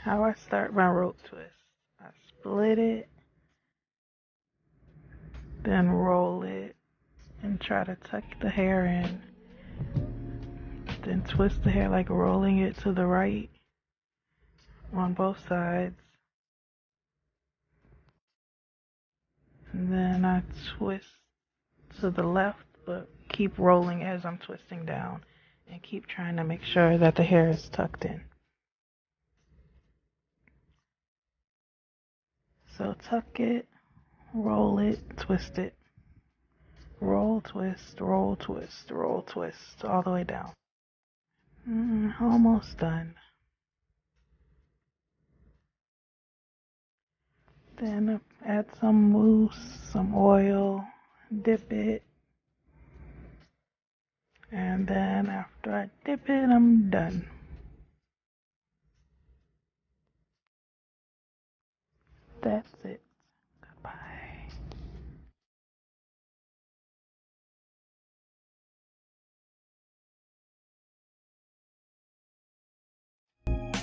how I start my rope twist. I split it, then roll it, and try to tuck the hair in. Then twist the hair like rolling it to the right on both sides. And then I twist to the left, but keep rolling as I'm twisting down. And keep trying to make sure that the hair is tucked in. So tuck it, roll it, twist it. Roll, twist, roll, twist, roll, twist, all the way down. Almost done. Then add some mousse, some oil, dip it. And then after I dip it, I'm done. That's it.